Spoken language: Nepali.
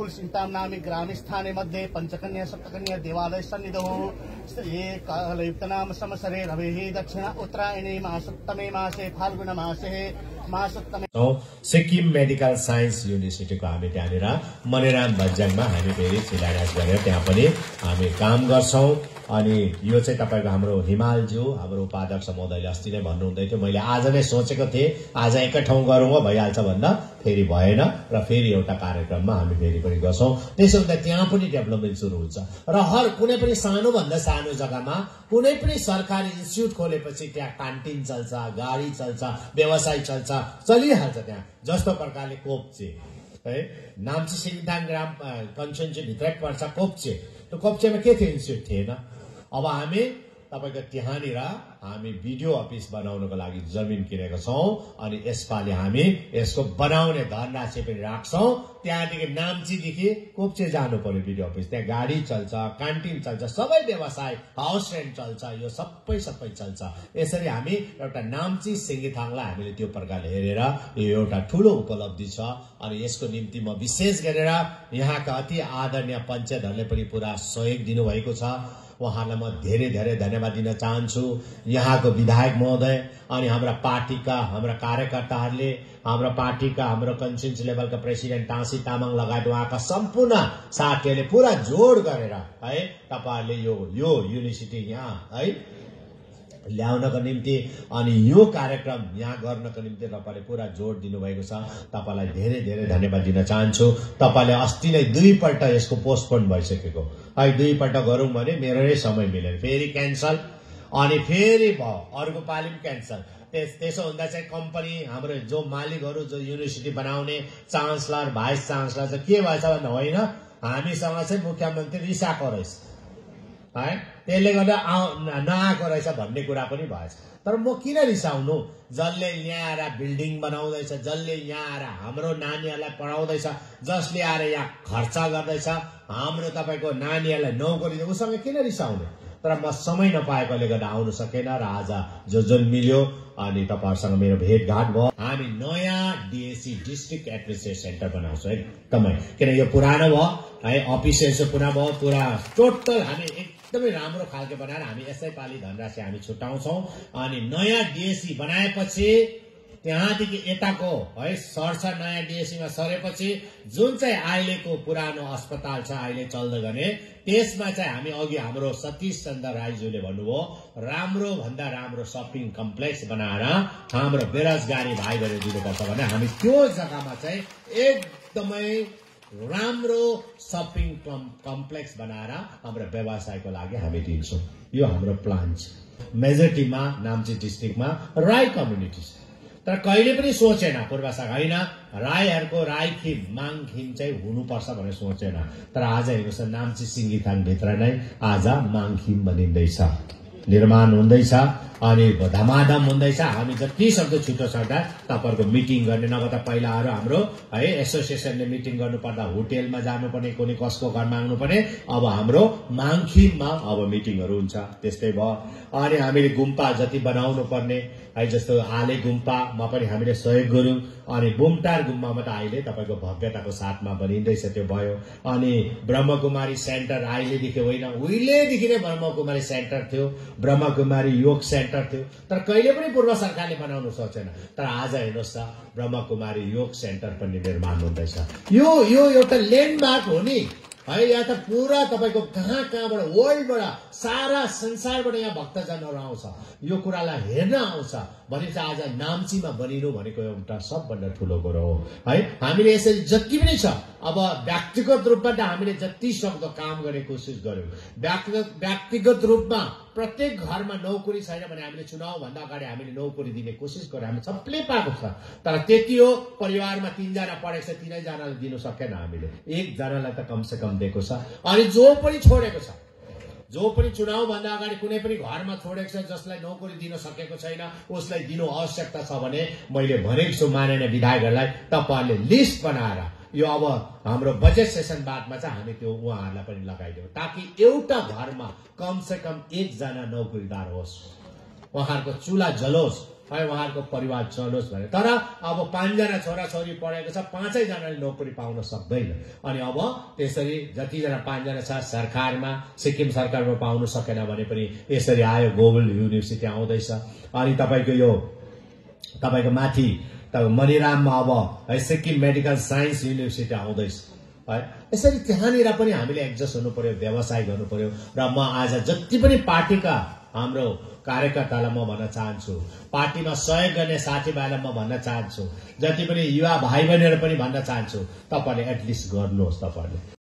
सीताम नामी ग्रामीस्थाने मध्ये पंचकन्या सप्तकन्या देवालय सन्निधौ ये कालयुक्त नाम संवत्सरे रविः दक्षिण उत्तरायणे मासोत्तमे मासे फाल्गुन मासे मासोत्तमे सिक्किम मेडिकल साइन्स युनिभर्सिटीको हामी त्यहाँनिर मनेराम भन्ज्याङमा हामी फेरि शिलान्यास गरेर त्यहाँ पनि हामी काम गर्छौं। अनि यो चाहिँ तपाईको हाम्रो हिमालज्यू हाम्रो उपाध्यक्ष महोदयले अस्ति नै भन्नुहुँदै थियो, मैले आज नै सोचेको थिएँ आज एकै ठाउँ गरौँ भइहाल्छ भन्दा फेरि भएन र फेरि एउटा कार्यक्रममा हामी फेरि पनि गर्छौं। त्यसो हुँदा त्यहाँ पनि डेभलपमेन्ट सुरु हुन्छ र हर कुनै पनि सानो भन्दा सानो जग्गामा कुनै पनि सरकारी इन्स्टिट्युट खोलेपछि त्यहाँ क्यान्टिन चल्छ, गाडी चल्छ, व्यवसाय चल्छ, चलिहाल्छ। त्यहाँ जस्तो प्रकारले कोप्चे है नाम्ची सिङताम ग्राम कन्स्टिट्युन्सी भित्रै पर्छ कोप्चे, त्यो कोप्चेमा के थियो? इन्स्टिट्युट थिएन। अब हामी तपाईको त्यहाँनिर हामी भिडियो अफिस बनाउनको लागि जमिन किनेको छौं अनि यसपालि हामी यसको बनाउने धनराशि पनि राख्छौं। त्यहाँदेखि नाम्चीदेखि कोप्चे जानु पर्यो भिडियो अफिस, त्यहाँ गाडी चल्छ, क्यान्टिन चल्छ, सबै व्यवसाय हाउस रेन्ट चल्छ, यो सबै चल्छ। यसरी हामी एउटा नाम्ची सिङ्गीथाङलाई हामीले त्यो प्रकारले हेरेर यो एउटा ठूलो उपलब्धि छ अनि यसको निम्ति म विशेष गरेर यहाँका अति आदरणीय पञ्चायतहरूले पनि पूरा सहयोग दिनुभएको छ। उहाँलाई म धेरै धेरै धन्यवाद दिन चाहन्छु। यहाँको विधायक महोदय अनि हाम्रा पार्टीका हाम्रा कार्यकर्ताहरूले, हाम्रा पार्टीका हाम्रो कन्स्टिट्युन्सी लेभलका प्रेसिडेन्ट टाँसी तामाङ लगायत उहाँका सम्पूर्ण साथीहरूले पूरा जोड गरेर है तपाईहरुले यो युनिभर्सिटी यहाँ है ल्याउनको निम्ति अनि यो कार्यक्रम यहाँ गर्नको निम्ति तपाईले पूरा जोड दिनुभएको छ। तपाईलाई धेरै धेरै धन्यवाद दिन चाहन्छु। तपाईले अस्ति नै दुईपल्ट यसको पोस्टपोन भइसकेको है, दुईपल्ट गरौँ भने मेरो नै समय मिलेन, फेरि क्यान्सल अनि फेरि भयो, अर्को पालि पनि क्यान्सल। त्यसो हुँदा चाहिँ कम्पनी हाम्रो जो मालिकहरू जो युनिभर्सिटी बनाउने चान्सलर भाइस चान्सलर चाहिँ के भएछ भन्दा होइन हामीसँग चाहिँ मुख्यमन्त्री रिसाएको रहेछ है, त्यसले गर्दा नआएको रहेछ भन्ने कुरा पनि भएछ। तर म किन रिसाउनु? जसले यहाँ आएर बिल्डिङ बनाउँदैछ, जसले यहाँ आएर हाम्रो नानीहरूलाई पढाउँदैछ, जसले आएर यहाँ खर्च गर्दैछ, हाम्रो तपाईको नानीहरूलाई नोकरी उसँग किन रिसाउने? तर म समय नपाएकोले गर्दा आउन सकेन र आज जुन मिल्यो अनि तपाईहरुसँग मेरो भेटघाट भयो। हामी नयाँ डीएसी डिस्ट्रिक्ट एडमिनिस्ट्रेसन सेन्टर बनाउँछौँ एकदमै, किन यो पुरानो भयो है, अफिसहरु पुरा भयो, पुरा टोटल हामी एकदमै राम्रो खालको बनाएर हामी यसै पालि धनराशि हामी छुटाउँछौँ अनि नयाँ डीएसी बनाएपछि त्यहाँदेखि यताको है सर्छ, नयाँ डीएसी मा सरेपछि जुन चाहिँ अहिलेको पुरानो अस्पताल छ अहिले चल्दै गर्ने त्यसमा चाहिँ हामी अघि हाम्रो सतीश चन्द्र राईज्यूले भन्नुभयो राम्रो भन्दा राम्रो शपिङ कम्प्लेक्स बनाएर हाम्रो बेरोजगारी भाइहरुले दिनुपर्छ भने हामी त्यो जग्गामा चाहिँ एकदमै राम्रो शपिङ कम्प्लेक्स बनाएर हाम्रो व्यवसायको लागि हामी दिन्छौं। यो हाम्रो प्लान छ। मेजोरिटीमा नाम्ची डिस्ट्रिक्टमा राई कम्युनिटी छ, तर कहिले पनि सोचेन पूर्वसँग होइन राईहरुको राईखिम माङखिम चाहिँ हुनुपर्छ भनेर सोचेन। तर आज हेर्नुस् नाम्ची सिङ्गीथाङ भित्र नै आज माङखिम बनिँदैछ, निर्माण हुँदैछ अनि धमाधम हुँदैछ। हामी जति सक्दो छिटो सक्दा तपाईहरुको मिटिङ गर्ने, नभए त पहिलाहरु हाम्रो है एसोसिएसनले मिटिङ गर्नु पर्दा होटेलमा जानुपर्ने, कुनै कसको घर माग्नु पर्ने, अब हाम्रो माङखिममा अब मिटिङहरु हुन्छ। त्यस्तै भयो अनि हामीले गुम्पा जति बनाउनु पर्ने है, जस्तो आले गुम्पामा पनि हामीले सहयोग गर्यौं अनि बुमटार गुम्पामा त अहिले तपाईको भव्यताको साथमा बनिँदैछ, त्यो भयो। अनि ब्रह्मकुमारी सेन्टर अहिलेदेखि होइन उहिलेदेखि नै ब्रह्मकुमारी सेन्टर थियो, ब्रह्मकुमारी योग सेन्टर थियो, तर कहिले पनि पूर्व सरकारले बनाउन सोचेन। तर आज हेर्नुहोस् त ब्रह्मकुमारी योग सेन्टर पनि निर्माण हुँदैछ। यो एउटा ल्यान्डमार्क हो नि है, यहाँ त पूरा तपाईको कहाँ कहाँबाट वर्ल्डबाट सारा संसारबाट यहाँ भक्तजनहरू आउँछ, यो कुरालाई हेर्न आउँछ भने चाहिँ आज नाम्चीमा बनिनु भनेको एउटा सबभन्दा ठूलो कुरो हो है। हामीले यसरी जति पनि छ अब व्यक्तिगत रूपमा त हामीले जति सक्दो काम गर्ने कोसिस गर्यौं। व्यक्तिगत रूपमा प्रत्येक घरमा नौकरी छैन भने हामीले चुनाव भन्दा अगाडि हामीले नौकरी दिने कोसिस गर्यौं, हामी सबले पाएको छ। तर त्यति हो परिवारमा 3 जना पढेको छ 3 जनाले दिनु सकेन, हामीले 1 जनालाई त कम से कम दिएको छ। अनि जो पनि छोडेको छ, जो पनि चुनाव भन्दा अगाडि कुनै पनि घरमा छोडेको छ जसलाई नौकरी दिन सकेको छैन उसलाई दिनु आवश्यकता छ भने मैले भनेको छु माननीय विधायकहरूलाई तपाईहरुले लिस्ट बनाएर यो अब हाम्रो बजेट सेसन बादमा चाहिँ हामी त्यो उहाँहरूलाई पनि लगाइदियौं ताकि एउटा घरमा कम से कम 1 जना नौकरीदार होस्। उहाँहरूको चुला जलोस् है, उहाँहरूको परिवार चलोस् भने। तर अब 5 जना छोराछोरी पढेको छ, 5 जनाले नोकरी पाउन सक्दैन। अनि अब त्यसरी जतिजना 5 जना छ सरकारमा, सिक्किम सरकारमा पाउन सकेन भने पनि यसरी आयो ग्लोबल युनिभर्सिटी आउँदैछ। अनि तपाईको माथि मनिराममा अब है सिक्किम मेडिकल साइन्स युनिभर्सिटी आउँदैछ है। यसरी त्यहाँनिर पनि हामीले एडजस्ट हुनु पर्यो, व्यवसाय गर्नु पर्यो। र म आज जति पनि पार्टीका हाम्रो कार्यकर्तालाई म भन्न चाहन्छु, पार्टीमा सहयोग गर्ने साथीभाइलाई म भन्न चाहन्छु, जति पनि युवा भाइ बहिनीहरू पनि भन्न चाहन्छु, तपाईले एटलिस्ट गर्नुहोस्। तपाईले